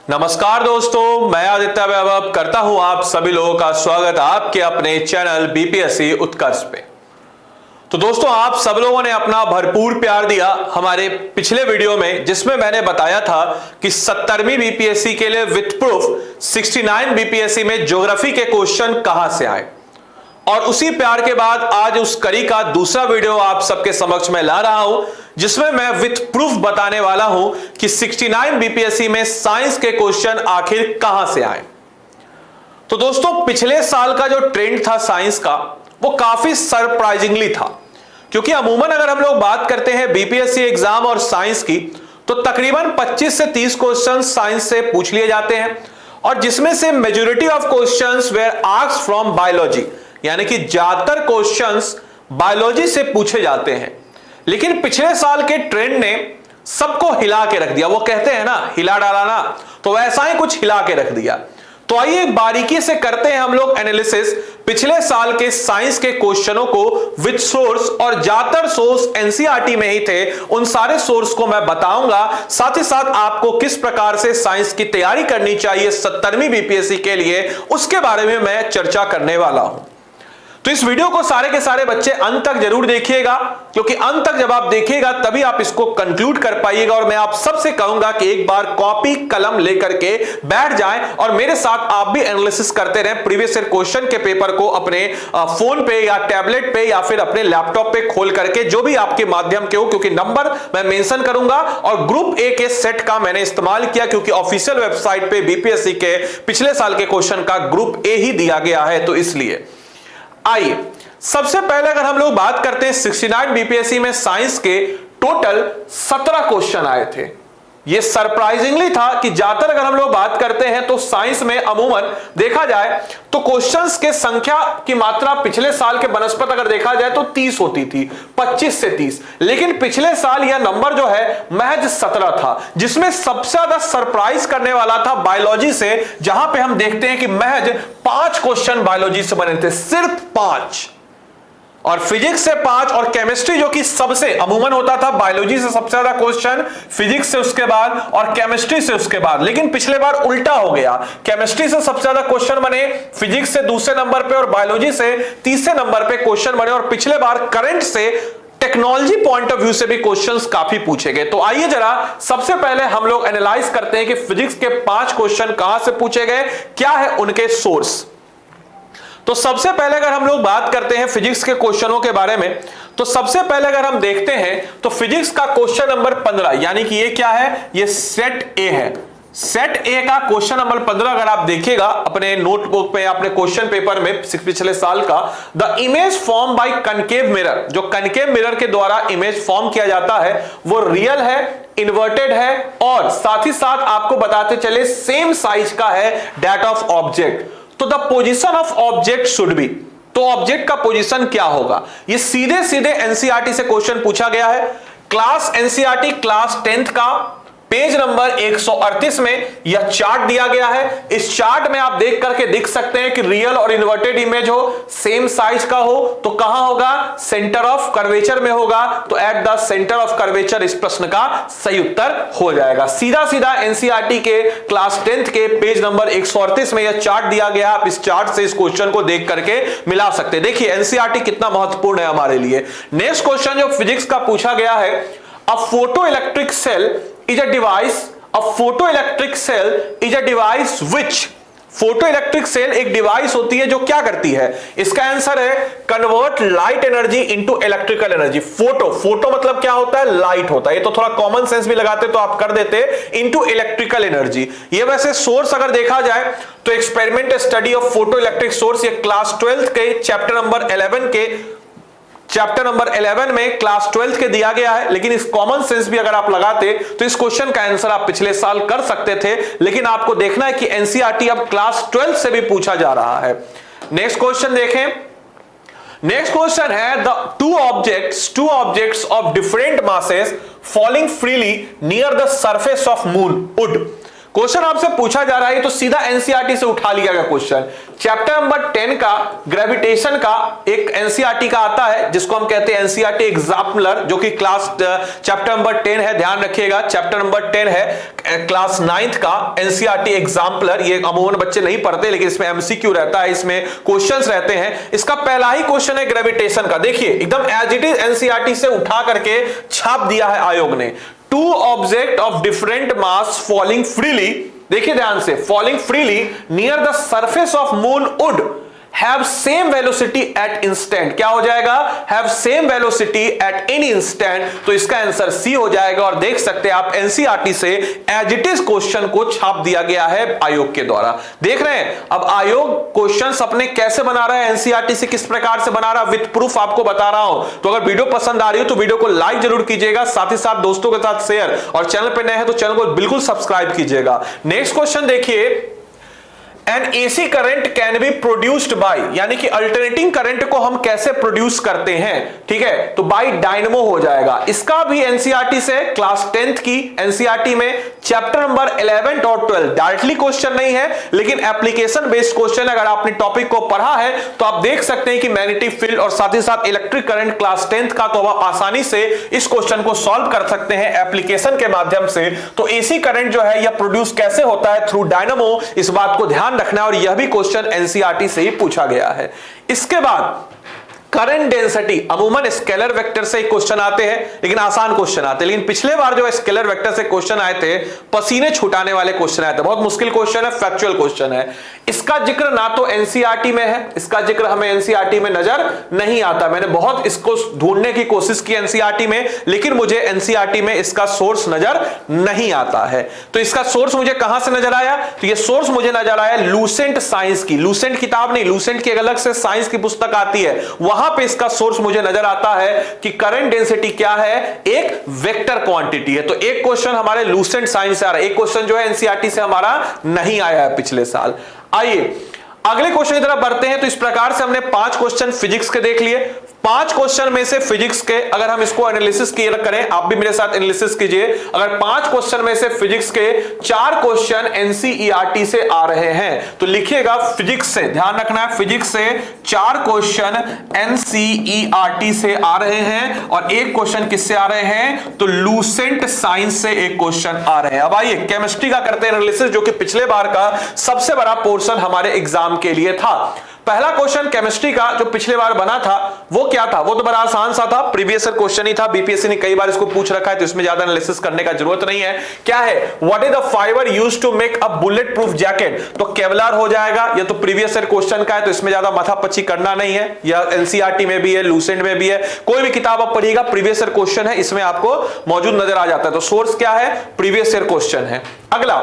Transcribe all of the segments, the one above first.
नमस्कार दोस्तों, मैं आदित्य वैभव करता हूं आप सभी लोगों का स्वागत आपके अपने चैनल बीपीएससी उत्कर्ष पे। तो दोस्तों, आप सब लोगों ने अपना भरपूर प्यार दिया हमारे पिछले वीडियो में, जिसमें मैंने बताया था कि 70वीं बीपीएससी के लिए विथ प्रूफ 69 बीपीएससी में ज्योग्राफी के क्वेश्चन कहां से आए। और उसी प्यार के बाद आज उस कड़ी का दूसरा वीडियो आप सबके समक्ष में ला रहा हूं, जिसमें मैं विथ प्रूफ बताने वाला हूं कि 69 बीपीएससी में साइंस के क्वेश्चन आखिर कहां से आए। तो दोस्तों, पिछले साल का जो ट्रेंड था साइंस का, वो काफी सरप्राइजिंगली था, क्योंकि अमूमन अगर हम लोग बात करते हैं बीपीएससी एग्जाम और साइंस की, तो तकरीबन 25 से 30 क्वेश्चन साइंस से पूछ लिए जाते हैं, और जिसमें से majority of questions were asked from biology, यानी कि ज्यादातर क्वेश्चंस बायोलॉजी से पूछे जाते हैं। लेकिन पिछले साल के ट्रेंड ने सबको हिला के रख दिया। वो कहते हैं ना, हिला डाला ना, तो वैसा ही कुछ हिला के रख दिया। तो आइए बारीकी से करते हैं हम लोग एनालिसिस पिछले साल के साइंस के क्वेश्चनों को विद सोर्स, और ज्यादातर सोर्स एनसीईआरटी में ही थे। उन सारे सोर्स को मैं बताऊंगा, साथ ही साथ आपको किस प्रकार से साइंस की तैयारी करनी चाहिए 70वीं बीपीएससी के लिए, उसके बारे में मैं चर्चा करने वाला हूं। तो इस वीडियो को सारे के सारे बच्चे अंत तक जरूर देखिएगा, क्योंकि अंत तक जब आप देखिएगा तभी आप इसको कंक्लूड कर पाइएगा। और मैं आप सबसे कहूंगा कि एक बार कॉपी कलम लेकर के बैठ जाएं और मेरे साथ आप भी एनालिसिस करते रहें। प्रीवियस ईयर क्वेश्चन के पेपर को अपने फोन पे या टैबलेट पे या फिर अपने लैपटॉप पे खोल करके, जो भी आपके माध्यम के हो, क्योंकि नंबर मैं मेंशन करूंगा। और ग्रुप ए के सेट का मैंने इस्तेमाल किया, क्योंकि ऑफिशियल वेबसाइट पे बीपीएससी के पिछले साल के क्वेश्चन का ग्रुप ए ही दिया गया है, तो इसलिए आइए सबसे पहले अगर हम लोग बात करते हैं 69 बीपीएससी में साइंस के टोटल 17 क्वेश्चन आए थे। यह सरप्राइजिंगली था कि ज्यादातर अगर हम लोग बात करते हैं तो साइंस में अमूमन देखा जाए तो क्वेश्चंस के संख्या की मात्रा पिछले साल के बनस्पत अगर देखा जाए तो 30 होती थी, 25 से 30। लेकिन पिछले साल यह नंबर जो है महज 17 था, जिसमें सबसे ज्यादा सरप्राइज करने वाला था बायोलॉजी से, जहां पे हम देखते हैं कि महज 5 क्वेश्चन बायोलॉजी से बने थे, सिर्फ 5। और फिजिक्स से 5, और केमिस्ट्री जो कि सबसे अमूमन होता था, बायोलॉजी से सबसे ज्यादा क्वेश्चन, फिजिक्स से उसके बाद और केमिस्ट्री से उसके बाद। लेकिन पिछले बार उल्टा हो गया, केमिस्ट्री से सबसे ज्यादा क्वेश्चन बने, फिजिक्स से दूसरे नंबर पे और बायोलॉजी से तीसरे नंबर पे क्वेश्चन बने। और पिछले बार करंट से, टेक्नोलॉजी पॉइंट ऑफ व्यू से भी क्वेश्चंस काफी पूछे गए। तो आइए जरा सबसे पहले हम लोग एनालाइज करते हैं कि फिजिक्स के 5 क्वेश्चन कहां से पूछे गए, क्या है उनके सोर्स। तो सबसे पहले अगर हम लोग बात करते हैं फिजिक्स के क्वेश्चनों के बारे में, तो सबसे पहले अगर हम देखते हैं तो फिजिक्स का क्वेश्चन नंबर 15, यानी कि ये क्या है, ये सेट ए है। सेट ए का क्वेश्चन नंबर 15 अगर आप देखिएगा अपने नोटबुक पे, अपने क्वेश्चन पेपर में पिछले साल का, the image form by concave mirror, जो कनकेव मिरर के द्वारा इमेज फॉर्म किया जाता है वो रियल है, इन्वर्टेड है, और साथ ही साथ आपको बताते चले सेम साइज का है दैट ऑफ ऑब्जेक्ट। तो the position of object should be, तो ऑब्जेक्ट का पोजीशन क्या होगा, ये सीधे सीधे एनसीईआरटी से क्वेश्चन पूछा गया है। क्लास एनसीईआरटी क्लास 10th का पेज नंबर 138 में यह चार्ट दिया गया है। इस चार्ट में आप देख करके देख सकते हैं कि रियल और इन्वर्टेड इमेज हो, सेम साइज का हो, तो कहां होगा, सेंटर ऑफ कर्वेचर में होगा। तो at the centre of curvature इस प्रश्न का सही उत्तर हो जाएगा। सीधा सीधा एनसीईआरटी के क्लास 10th के पेज नंबर 138 में यह चार्ट दिया गया। आप इस चार्ट से इस क्वेश्चन को देख करके मिला सकते हैं। देखिए एनसीईआरटी कितना महत्वपूर्ण है हमारे लिए। नेक्स्ट क्वेश्चन जो फिजिक्स का पूछा गया है, a photoelectric cell is a device, a photoelectric cell is a device which, photoelectric cell एक डिवाइस होती है जो क्या करती है, इसका आंसर है convert light energy into electrical energy. Photo मतलब क्या होता है, लाइट होता है। ये तो थोड़ा कॉमन सेंस भी लगाते तो आप कर देते, इनटू इलेक्ट्रिकल एनर्जी। ये वैसे सोर्स अगर देखा जाए तो experiment study of photo electric source, ये क्लास 12 के चैप्टर नंबर 11 में क्लास 12 के दिया गया है। लेकिन इस कॉमन सेंस भी अगर आप लगाते तो इस क्वेश्चन का आंसर आप पिछले साल कर सकते थे। लेकिन आपको देखना है कि एनसीईआरटी अब क्लास 12 से भी पूछा जा रहा है। नेक्स्ट क्वेश्चन देखें। नेक्स्ट क्वेश्चन है the two objects of different masses falling freely near the surface of moon would question आपसे पूछा जा रहा है तो सीधा एनसीईआरटी से उठा लिया गया क्वेश्चन। चैप्टर नंबर 10 का ग्रेविटेशन का एक एनसीईआरटी का आता है जिसको हम कहते हैं एनसीईआरटी एग्जाम्पलर, जो कि क्लास चैप्टर नंबर 10 है, ध्यान रखिएगा चैप्टर नंबर 10 है क्लास 9th का एनसीईआरटी एग्जाम्पलर। ये अमूमन बच्चे नहीं पढ़ते लेकिन इसमें एमसीक्यू रहता है, इसमें क्वेश्चंस रहते हैं। इसका पहला ही क्वेश्चन है ग्रेविटेशन का, देखिए एकदम एज इट इज एनसीईआरटी से उठा करके छाप दिया है आयोग ने। Two object of different mass falling freely, देखिए ध्यान से, falling freely near the surface of moon would have same velocity at instant, क्या हो जाएगा, have same velocity at any instant, तो इसका आंसर सी हो जाएगा। और देख सकते हैं आप एनसीईआरटी से एज इट इज क्वेश्चन को छाप दिया गया है आयोग के द्वारा। देख रहे हैं अब आयोग क्वेश्चंस अपने कैसे बना रहा है, एनसीईआरटी से किस प्रकार से बना रहा है, विद प्रूफ आपको बता रहा हूं। तो अगर वीडियो पसंद आ रही हो तो वीडियो को लाइक जरूर कीजिएगा, साथ ही साथ दोस्तों के साथ शेयर, और चैनल पर नए हैं तो चैनल को बिल्कुल सब्सक्राइब कीजिएगा। नेक्स्ट क्वेश्चन देखिए, N AC current can be produced by, यानी कि अल्टरनेटिंग करंट को हम कैसे प्रोड्यूस करते हैं, ठीक है, तो बाय डायनेमो हो जाएगा। इसका भी एनसीईआरटी से क्लास 10th की एनसीईआरटी में चैप्टर नंबर 11 और 12 डायरेक्टली क्वेश्चन नहीं है लेकिन एप्लीकेशन बेस्ड क्वेश्चन। अगर आपने टॉपिक को पढ़ा है तो आप देख सकते हैं कि मैग्नेटिक फील्ड और साथ ही साथ इलेक्ट्रिक करंट क्लास 10th का, तो आप आसानी से इस क्वेश्चन को सॉल्व कर सकते हैं एप्लीकेशन के माध्यम से। तो एसी करंट जो है यह प्रोड्यूस कैसे होता है, थ्रू डायनेमो, इस बात को ध्यान रखना है, और यह भी क्वेश्चन एनसीईआरटी से ही पूछा गया है। इसके बाद करंट डेंसिटी, अमूमन स्केलर वेक्टर से क्वेश्चन आते हैं लेकिन आसान क्वेश्चन आते हैं, लेकिन पिछले बार जो स्केलर वेक्टर से क्वेश्चन आए थे पसीने छुटाने वाले क्वेश्चन आए थे, बहुत मुश्किल क्वेश्चन है, फैक्चुअल क्वेश्चन है। इसका जिक्र ना तो एनसीईआरटी में है, इसका जिक्र हमें एनसीईआरटी में नजर नहीं आता। मैंने बहुत इसको ढूंढने की कोशिश की एनसीईआरटी में, लेकिन मुझे एनसीईआरटी में इसका सोर्स नजर नहीं आता है। तो इसका सोर्स मुझे कहां से नजर आया, तो ये सोर्स मुझे नजर आया लूसेंट साइंस की, लूसेंट किताब नहीं, लूसेंट की अलग से साइंस की पुस्तक आती है, वहां पे इसका सोर्स मुझे नजर आता है कि करंट डेंसिटी क्या है, एक वेक्टर क्वांटिटी है। तो एक क्वेश्चन हमारे लूसेंट साइंस से आ रहा है, एक क्वेश्चन जो है एनसीईआरटी से हमारा नहीं आया है पिछले साल। आइए अगले क्वेश्चन की तरफ बढ़ते हैं। तो इस प्रकार से हमने 5 क्वेश्चन फिजिक्स के देख लिए। 5 क्वेश्चन में से फिजिक्स के अगर हम इसको एनालिसिस करें, आप भी मेरे साथ एनालिसिस कीजिए। अगर 5 क्वेश्चन में से फिजिक्स के 4 क्वेश्चन एनसीईआरटी से आ रहे हैं तो लिखिएगा फिजिक्स से, ध्यान रखना है, फिजिक्स से 4 क्वेश्चन एनसीईआरटी से आ रहे हैं और एक क्वेश्चन किससे आ रहे हैं, तो लूसेंट साइंस से एक क्वेश्चन आ रहे हैं। अब आइए केमिस्ट्री का करते हैं एनालिसिस, जो कि पिछले बार का सबसे बड़ा पोर्शन हमारे एग्जाम के लिए था। पहला क्वेश्चन केमिस्ट्री का जो पिछले बार बना था वो क्या था, वो तो बड़ा आसान सा था, प्रीवियस ईयर क्वेश्चन ही था, बीपीएससी ने कई बार इसको पूछ रखा है तो इसमें ज्यादा एनालिसिस करने का जरूरत नहीं है। क्या है, what is the fibre used to make a bulletproof jacket, तो केवलार हो जाएगा। ये तो प्रीवियस ईयर क्वेश्चन का है तो इसमें ज्यादा माथापच्ची करना नहीं है, यह एनसीईआरटी में भी है, लूसेंट में भी है, कोई भी किताब आप पढ़िएगा प्रीवियस ईयर क्वेश्चन है, इसमें आपको मौजूद नजर आ जाता है। तो सोर्स क्या है, प्रीवियस ईयर क्वेश्चन है। अगला,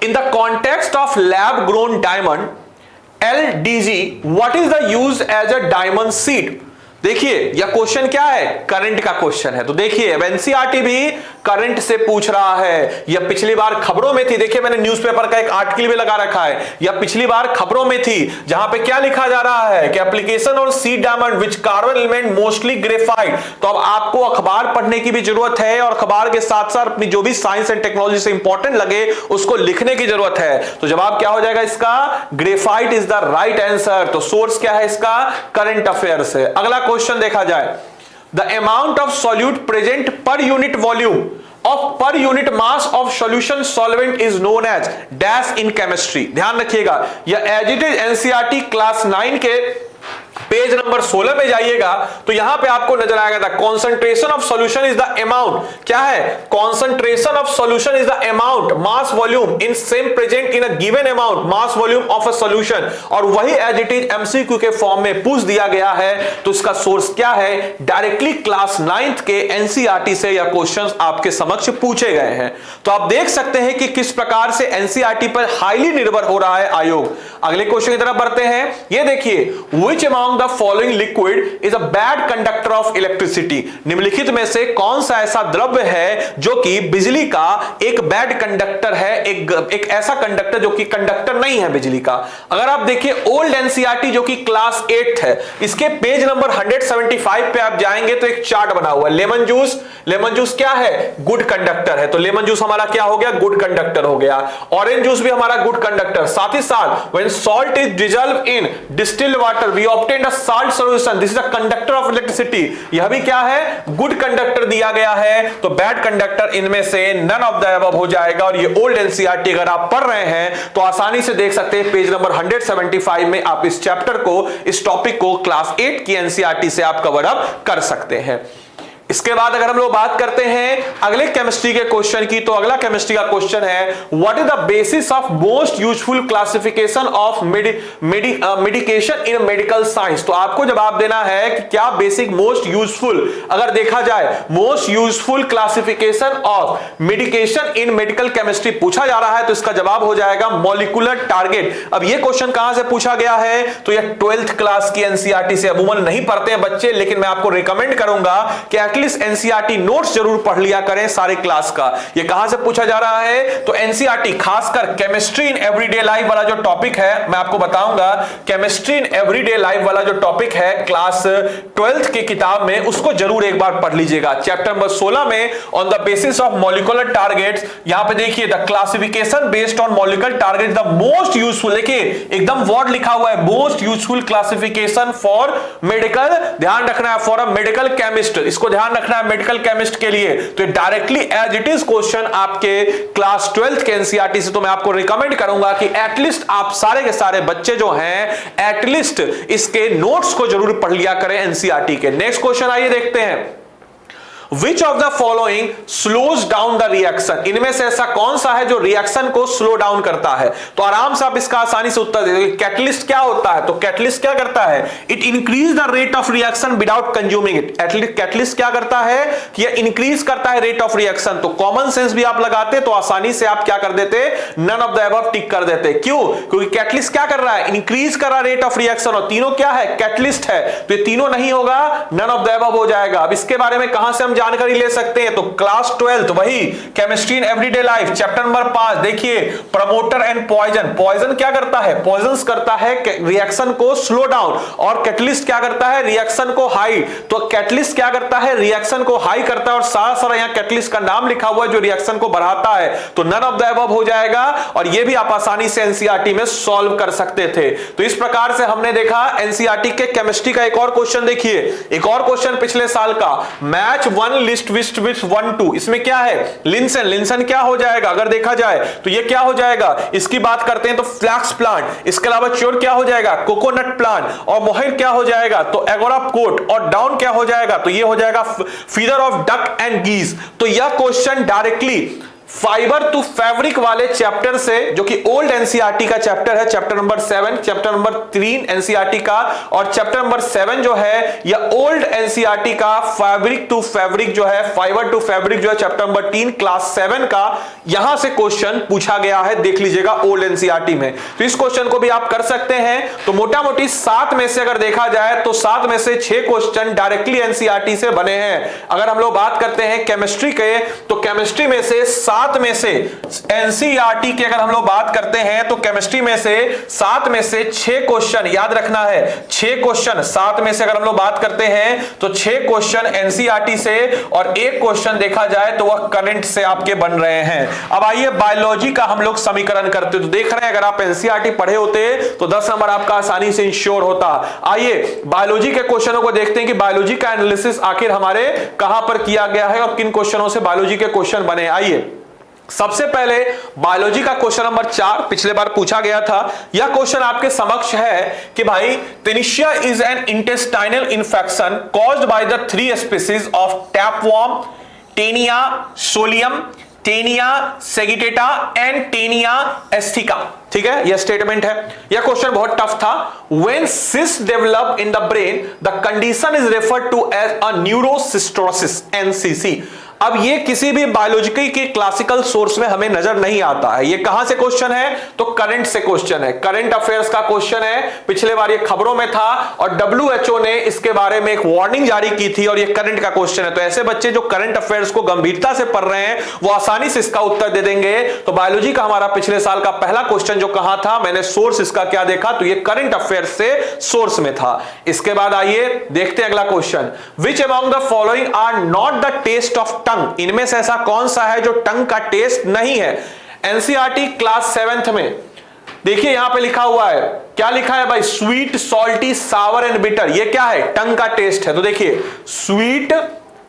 in the context of lab grown diamond LDG, what is the use as a diamond seed? देखिए यह क्वेश्चन क्या है, करंट का क्वेश्चन है। तो देखिए एनसीईआरटी भी करंट से पूछ रहा है। यह पिछली बार खबरों में थी, देखिए मैंने न्यूज़पेपर का एक आर्टिकल भी लगा रखा है, यह पिछली बार खबरों में थी जहां पे क्या लिखा जा रहा है कि एप्लीकेशन और seed diamond which carbon element mostly graphite. तो अब आपको अखबार पढ़ने की भी जरूरत है और अखबार के साथ साथ अपनी जो भी साइंस एंड टेक्नोलॉजी से इंपॉर्टेंट लगे उसको लिखने की जरूरत है। तो जवाब क्या हो जाएगा इसका, graphite is the right answer. तो सोर्स क्या है इसका, करंट अफेयर से। अगला क्वेश्चन देखा जाए, the amount of solute present per unit volume of per unit mass of solution solvent is known as dash in chemistry. ध्यान रखिएगा यह as it is NCERT class 9 के पेज नंबर 16 पे जाइएगा तो यहां पे आपको नजर आएगा the concentration of solution is the amount, क्या है, concentration of solution is the amount mass volume in same present in a given amount mass volume of a solution. और वही एज इट इज एमसीक्यू के form में पूछ दिया गया है। तो इसका सोर्स क्या है, डायरेक्टली क्लास 9th के एनसीईआरटी से यह क्वेश्चंस आपके समक्ष पूछे गए हैं। तो आप देख सकते हैं कि किस प्रकार से एनसीईआरटी पर हाईली निर्भर हो रहा है आयोग। अगले क्वेश्चन की तरफ बढ़ते हैं। ये देखिए, which among the following liquid is a bad conductor of electricity, निम्नलिखित में से कौन सा ऐसा द्रव्य है जो कि बिजली का एक बैड कंडक्टर है, एक ऐसा कंडक्टर जो कि कंडक्टर नहीं है बिजली का। अगर आप देखिए ओल्ड एनसीईआरटी जो कि क्लास 8 है, इसके पेज नंबर 175 पे आप जाएंगे तो एक चार्ट बना हुआ है। लेमन जूस क्या है? गुड कंडक्टर है, तो लेमन जूस हमारा क्या हो गया? गुड कंडक्टर हो गया। ऑरेंज जूस भी हमारा गुड कंडक्टर। साथ ही साथ when salt is dissolve in distilled water we obtain a salt solution, this is a conductor of electricity, यह भी क्या है? गुड कंडक्टर दिया गया है। तो बैड कंडक्टर इनमें से नन ऑफ द अबव हो जाएगा। और ये ओल्ड एनसीईआरटी अगर आप पढ़ रहे हैं तो आसानी से देख सकते हैं, पेज नंबर 175 में आप इस चैप्टर को, इस टॉपिक को क्लास 8 की एनसीईआरटी से आप कवर अप कर सकते हैं। इसके बाद अगर हम लोग बात करते हैं अगले केमिस्ट्री के क्वेश्चन की, तो अगला केमिस्ट्री का क्वेश्चन है what is the basis of most useful classification of medication in medical science. तो आपको जवाब देना है कि क्या बेसिक मोस्ट यूजफुल, अगर देखा जाए most useful classification of medication in medical chemistry पूछा जा रहा है तो इसका जवाब हो जाएगा मॉलिक्यूलर टारगेट। अब ये क्वेश्चन कहां से पूछा गया है? तो ये 12th क्लास की एनसीईआरटी से अमूमन नहीं पढ़ते हैं बच्चे, लेकिन मैं आपको रिकमेंड करूंगा कि एनसीईआरटी नोट्स जरूर पढ़ लिया करें सारे क्लास का। ये कहां से पूछा जा रहा है? तो एनसीईआरटी खासकर केमिस्ट्री इन एवरीडे लाइफ वाला जो टॉपिक है, मैं आपको बताऊंगा केमिस्ट्री इन एवरीडे लाइफ वाला जो टॉपिक है क्लास 12th की किताब में, उसको जरूर एक बार पढ़ लीजिएगा। चैप्टर नंबर 16 में on the basis of molecular targets, यहां पे देखिए the classification based on molecular target the most useful, देखिए एकदम वर्ड लिखा हुआ है most useful classification for medical, ध्यान रखना है फॉर अ मेडिकल केमिस्ट, इसको ध्यान रखना है मेडिकल केमिस्ट के लिए। तो directly as it is question आपके क्लास 12th के एनसीईआरटी से, तो मैं आपको रिकमेंड करूंगा कि एटलीस्ट आप सारे के सारे बच्चे जो हैं एटलीस्ट इसके नोट्स को जरूर पढ़ लिया करें एनसीईआरटी के। नेक्स्ट क्वेश्चन आइए देखते हैं, Which of the following slows down the reaction? इनमें से ऐसा कौन सा है जो रिएक्शन को स्लो डाउन करता है? तो आराम से आप इसका आसानी से उत्तर दे देंगे। कैटलिस्ट क्या होता है? तो कैटलिस्ट क्या करता है? It increase the rate of reaction without consuming it. Catalyst क्या करता है कि यह इंक्रीज करता है रेट ऑफ रिएक्शन। तो कॉमन सेंस भी आप लगाते तो आसानी से आप क्या कर देते? नन ऑफ द अबव टिक कर देते। क्यों? क्योंकि कैटलिस्ट क्या कर रहा है? इंक्रीज कर रहा है रेट ऑफ रिएक्शन, और तीनों क्या है? कैटलिस्ट है, तो ये तीनों नहीं होगा, नन ऑफ द अबव हो जाएगा। अब इसके बारे में कहां से हम जानकारी ले सकते हैं? तो क्लास 12th वही chemistry in everyday life chapter number 5 देखिए प्रमोटर एंड पॉइजन। पॉइजन क्या करता है? पॉइजन करता है रिएक्शन को स्लो डाउन, और कैटलिस्ट क्या करता है? रिएक्शन को हाई। तो कैटलिस्ट क्या करता है? रिएक्शन को हाई करता है, और सारा सारा यहां कैटलिस्ट का नाम लिखा हुआ है जो रिएक्शन को बढ़ाता है, तो नन ऑफ द अबव हो जाएगा। और यह भी आप आसानी से एनसीईआरटी में सॉल्व कर सकते थे। तो इस प्रकार से हमने देखा एनसीईआरटी के केमिस्ट्री का। एक और क्वेश्चन देखिए, एक और क्वेश्चन पिछले साल का, मैच वन लिस्ट विथ 1 2, इसमें क्या है? लिंसन। लिंसन क्या हो जाएगा अगर देखा जाए तो ये क्या हो जाएगा? इसकी बात करते हैं तो फ्लैक्स प्लांट। इसके अलावा च्योर क्या हो जाएगा? Coconut plant. और मोहायर क्या हो जाएगा? तो एगोरा कोट। और डाउन क्या हो जाएगा? तो ये हो जाएगा feather of duck and geese. तो यह question directly fibre to fabric वाले चैप्टर से, जो कि ओल्ड एनसीईआरटी का चैप्टर है, chapter number 7, chapter number 3 NCERT का, और चैप्टर नंबर 7 जो है यह ओल्ड एनसीईआरटी का फैब्रिक टू फैब्रिक जो है, फाइबर टू फैब्रिक जो है चैप्टर नंबर 3 क्लास 7 का, यहां से क्वेश्चन पूछा गया है, देख लीजिएगा ओल्ड एनसीईआरटी में। तो इस क्वेश्चन को भी आप कर सकते हैं। तो मोटा मोटी 7 में से अगर देखा जाए तो 7 में से 6 क्वेश्चन डायरेक्टली एनसीईआरटी से बने हैं। अगर हम लोग बात करते हैं केमिस्ट्री के, तो केमिस्ट्री में से 7 में से एनसीईआरटी की अगर हम लोग बात करते हैं तो केमिस्ट्री में से 7 में से 6 क्वेश्चन, याद रखना है 6 क्वेश्चन, 7 में से अगर हम लोग बात करते हैं तो 6 क्वेश्चन एनसीईआरटी से, और एक क्वेश्चन देखा जाए तो वह करंट से आपके बन रहे हैं। अब आइए बायोलॉजी का हम लोग समीकरण करते, तो देख रहे हैं अगर आप एनसीईआरटी पढ़े होते तो 10 नंबर आपका आसानी से इंश्योर होता। आइए बायोलॉजी के क्वेश्चनों को देखते हैं कि बायोलॉजी का एनालिसिस आखिर हमारे कहां पर किया गया है और किन क्वेश्चनों से बायोलॉजी के क्वेश्चन बने। आइए सबसे पहले बायोलॉजी का क्वेश्चन नंबर 4 पिछले बार पूछा गया था। यह क्वेश्चन आपके समक्ष है कि भाई taeniasis is an intestinal infection caused by the 3 species of tapeworm, Taenia solium, Taenia saginata and Taenia asiatica. ठीक है, यह स्टेटमेंट है। यह क्वेश्चन बहुत टफ था। When cysts develop in the brain, the condition is referred to as a neurocystosis (NCC). अब ये किसी भी बायोलॉजिकल के क्लासिकल सोर्स में हमें नजर नहीं आता है। ये कहां से क्वेश्चन है? तो करंट से क्वेश्चन है, करंट अफेयर्स का क्वेश्चन है। पिछले बार ये खबरों में था और WHO ने इसके बारे में एक वार्निंग जारी की थी और ये करंट का क्वेश्चन है। तो ऐसे बच्चे जो करंट अफेयर्स को गंभीरता से पढ़ रहे हैं वो आसानी से इसका उत्तर दे देंगे। तो बायोलॉजी का हमारा पिछले साल का पहला क्वेश्चन जो कहा था, मैंने सोर्स इसका क्या देखा, तो ये करंट अफेयर्स से सोर्स में था। इसके बाद आइए देखते हैं अगला question. Which among the following are not the test of tongue? इनमें से ऐसा कौन सा है जो टंग का टेस्ट नहीं है? एनसीईआरटी क्लास 7th में देखिए यहां पे लिखा हुआ है, क्या लिखा है भाई? Sweet, salty, sour and bitter. ये क्या है? टंग का टेस्ट है। तो देखिए स्वीट,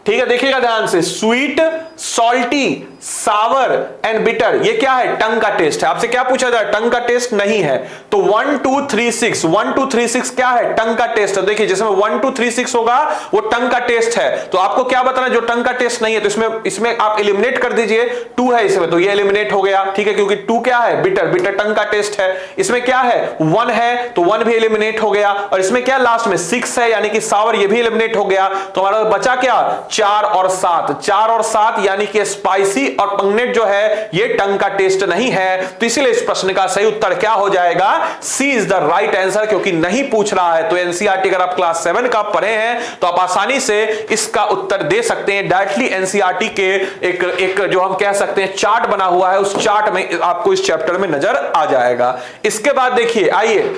ठीक है, देखिएगा ध्यान से, sweet, salty, sour and bitter, ये क्या है? टंग का टेस्ट है। आपसे क्या पूछा जाए? टंग का टेस्ट नहीं है। तो 1 2 3 6, 1 2 3 6 क्या है? टंग का टेस्ट है। देखिए जिसमें 1 2 3 6 होगा वो टंग का टेस्ट है। तो आपको क्या बताना है? जो टंग का टेस्ट नहीं है तो इसमें आप एलिमिनेट कर दीजिए। 2 है इसमें, तो ये एलिमिनेट हो गया, ठीक है, क्योंकि 2 क्या है? बिटर, बिटर टंग का टेस्ट है। इसमें क्या है? 1 है तो 1 भी एलिमिनेट हो गया। और इसमें क्या लास्ट में 6 है यानी कि सावर, ये भी एलिमिनेट हो गया। तो हमारा बचा क्या? 4 और 7, 4 और 7 यानी कि स्पाइसी और पंगनेट जो है ये टंग का टेस्ट नहीं है। तो इसीलिए इस प्रश्न का सही उत्तर क्या हो जाएगा? सी इज द राइट आंसर, क्योंकि नहीं पूछ रहा है। तो एनसीईआरटी अगर आप क्लास 7 का पढ़े हैं तो आप आसानी से इसका उत्तर दे सकते हैं। डायरेक्टली एनसीईआरटी के एक जो हम कह सकते हैं चार्ट बना हुआ है, उस चार्ट में आपको इस चैप्टर में नजर आ जाएगा। इसके बाद देखिए, आइए,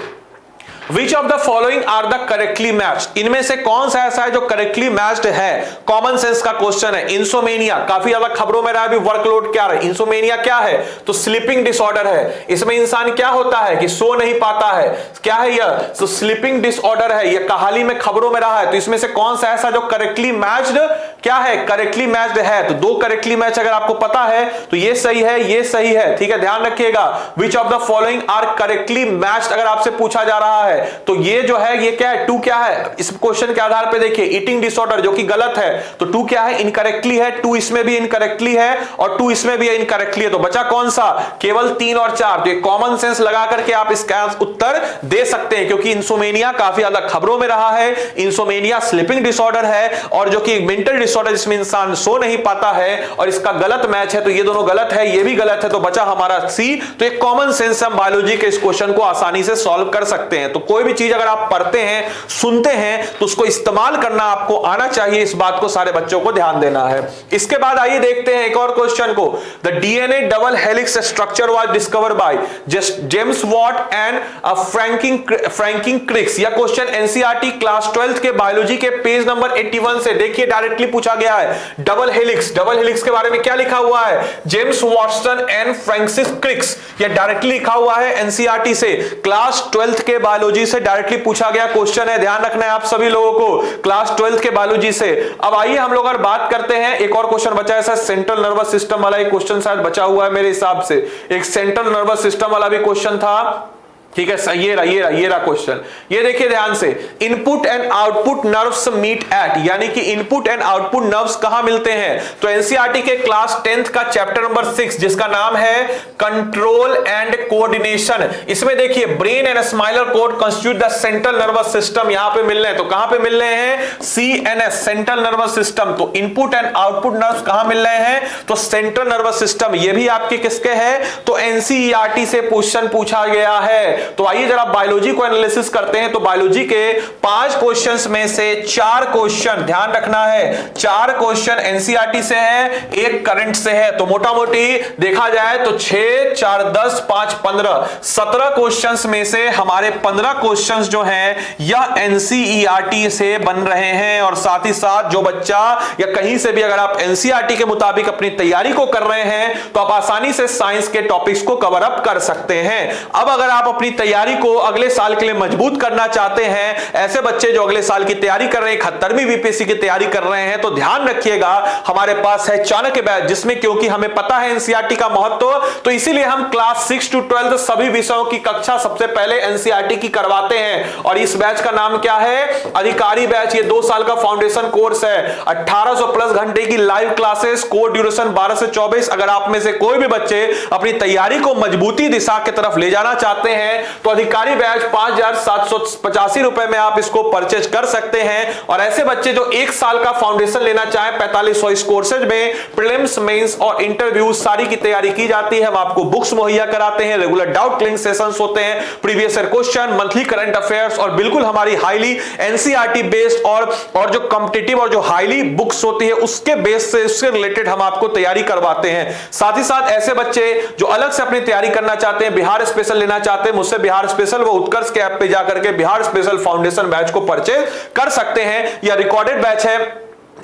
Which of the following are the correctly matched? इनमें से कौन सा ऐसा है जो करेक्टली मैच्ड है? कॉमन सेंस का क्वेश्चन है। इंसोमेनिया काफी ज्यादा खबरों में रहा है, वर्कलोड क्या है? इंसोमेनिया क्या है? तो स्लीपिंग डिसऑर्डर है। इसमें इंसान क्या होता है कि सो नहीं पाता है, क्या है यह? तो स्लीपिंग डिसऑर्डर है, यह हाल ही में खबरों में रहा है। तो इसमें से कौन सा ऐसा जो करेक्टली मैच्ड क्या है? करेक्टली मैच्ड है। तो 2 करेक्टली मैच अगर आपको पता है तो ये सही है, ये सही है, ठीक है, ध्यान रखिएगा। Which of the following are correctly matched अगर आपसे पूछा जा रहा है तो ये जो है ये क्या है? 2 क्या है? इस क्वेश्चन के आधार पे देखिए, ईटिंग डिसऑर्डर जो कि गलत है, तो 2 क्या है? इनकरेक्टली है। 2 इसमें भी इनकरेक्टली है और 2 इसमें भी इनकरेक्टली है। तो बचा कौन सा? केवल 3 और 4। तो ये कॉमन सेंस लगा करके आप इसका उत्तर दे सकते हैं, क्योंकि इंसोमेनिया काफी ज्यादा खबरों में रहा है। इंसोमेनिया स्लीपिंग डिसऑर्डर है और जो कि मेंटल डिसऑर्डर जिसमें इंसान सो नहीं पाता है, और इसका गलत मैच है। तो ये दोनों गलत है, ये भी गलत है। तो बचा हमारा सी। तो एक कॉमन सेंस हम बायोलॉजी के इस क्वेश्चन को आसानी से सॉल्व कर सकते हैं। तो कोई भी चीज अगर आप पढ़ते हैं, सुनते हैं, तो उसको इस्तेमाल करना आपको आना चाहिए। इस बात को सारे बच्चों को ध्यान देना है। इसके बाद आइए देखते हैं एक और क्वेश्चन को। The DNA double helix structure was discovered by James Watt and franking Crick's. यह क्वेश्चन एनसीईआरटी क्लास 12th के बायोलॉजी के पेज नंबर 81 से देखिए डायरेक्टली पूछा गया है। डबल हेलिक्स, डबल हेलिक्स के बारे में क्या लिखा हुआ है? James Watson and Francis Crick's. यह डायरेक्टली लिखा हुआ है एनसीईआरटी से, क्लास 12th के बायोलॉजी से डायरेक्टली पूछा गया क्वेश्चन है। ध्यान रखना है आप सभी लोगों को, क्लास 12th के बायोलॉजी से। अब आइए हम लोग अगर बात करते हैं, एक और क्वेश्चन बचा है, सेंट्रल नर्वस सिस्टम वाला एक क्वेश्चन शायद बचा हुआ है मेरे हिसाब से। एक सेंट्रल नर्वस सिस्टम वाला भी क्वेश्चन था, ठीक है। ये रहा क्वेश्चन। ये देखिए ध्यान से, input and output nerves meet at, यानी कि इनपुट एंड आउटपुट नर्व्स कहां मिलते हैं? तो एनसीईआरटी के क्लास 10th का चैप्टर नंबर 6 जिसका नाम है कंट्रोल एंड कोऑर्डिनेशन। इसमें देखिए brain and spinal cord constitute the central nervous system, यहां पे मिल रहे हैं। तो कहां पे मिल रहे हैं? CNS, central nervous system. तो इनपुट एंड आउटपुट नर्व्स कहां मिल रहे हैं? तो सेंट्रल नर्वस सिस्टम। ये भी आपके किसके है? तो एनसीईआरटी से क्वेश्चन पूछा गया है। तो आइए जरा बायोलॉजी को एनालिसिस करते हैं। तो बायोलॉजी के 5 क्वेश्चंस में से 4 क्वेश्चन, ध्यान रखना है, 4 क्वेश्चन एनसीईआरटी से है, 1 करंट से है। तो मोटा मोटी देखा जाए तो 6 4 10 5 15 17 क्वेश्चंस में से हमारे 15 क्वेश्चंस जो हैं यह एनसीईआरटी से बन रहे हैं। और साथ ही साथ जो बच्चा या कहीं से भी अगर आप एनसीईआरटी के मुताबिक अपनी तैयारी को कर रहे हैं तो आप आसानी से साइंस के टॉपिक्स को कवर अप कर सकते हैं। अब अगर आप अपनी तैयारी को अगले साल के लिए मजबूत करना चाहते हैं, ऐसे बच्चे जो अगले साल की तैयारी कर रहे हैं, 71वीं बीपीएससी की तैयारी कर रहे हैं, तो ध्यान रखिएगा हमारे पास है चाणक्य बैच, जिसमें क्योंकि हमें पता है एनसीईआरटी का महत्व, तो इसीलिए हम क्लास 6 to 12 सभी विषयों की कक्षा सबसे पहले एनसीईआरटी की करवाते हैं। और इस बैच का नाम क्या है? अधिकारी बैच। ये 2 साल का फाउंडेशन कोर्स है, 1800 प्लस घंटे की लाइव क्लासेस, कोर्स ड्यूरेशन 12 से 24। अगर आप में से कोई भी बच्चे अपनी तैयारी को मजबूती दिशा की तरफ ले जाना चाहते हैं तो अधिकारी बैच 5,785 रुपए में आप इसको परचेज कर सकते हैं। और ऐसे बच्चे जो एक साल का फाउंडेशन लेना चाहें 4500 इस कोर्सेज में प्रीलिम्स, मेंस और इंटरव्यू सारी की तैयारी की जाती है। हम आपको बुक्स मुहैया कराते हैं, रेगुलर डाउट क्लियरिंग सेशंस होते हैं, previous year question, monthly current affairs और बिल्कुल हमारी हाईली एनसीईआरटी बेस्ड और जो कॉम्पिटिटिव और जो हाईली बुक्स होती है उसके बेस से उससे रिलेटेड हम आपको तैयारी करवाते हैं। साथ ही साथ ऐसे बच्चे जो अलग से अपनी तैयारी करना चाहते हैं, बिहार स्पेशल लेना चाहते हैं, मुझसे बिहार स्पेशल वो उत्कर्ष के ऐप पे जाकर के बिहार स्पेशल फाउंडेशन बैच को परचेज कर सकते हैं। यह रिकॉर्डेड बैच है,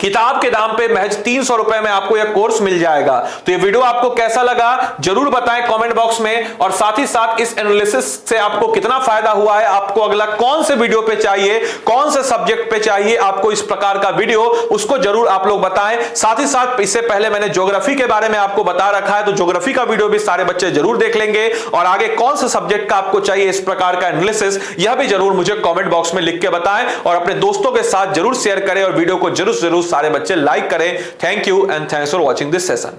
किताब के दाम पे महज 300 रुपए में आपको यह कोर्स मिल जाएगा। तो ये वीडियो आपको कैसा लगा जरूर बताएं कमेंट बॉक्स में, और साथ ही साथ इस एनालिसिस से आपको कितना फायदा हुआ है, आपको अगला कौन से वीडियो पे चाहिए, कौन से सब्जेक्ट पे चाहिए आपको इस प्रकार का वीडियो, उसको जरूर आप लोग बताएं। साथ ही साथ इससे पहले मैंने ज्योग्राफी के बारे में आपको बता रखा है, तो ज्योग्राफी का वीडियो भी सारे बच्चे जरूर देख लेंगे। और आगे कौन से सब्जेक्ट का आपको चाहिए इस प्रकार का एनालिसिस, यह भी जरूर मुझे कमेंट बॉक्स में लिख के बताएं और अपने दोस्तों के साथ जरूर शेयर करें और वीडियो को जरूर सारे बच्चे लाइक करें। Thank you and thanks for watching this session.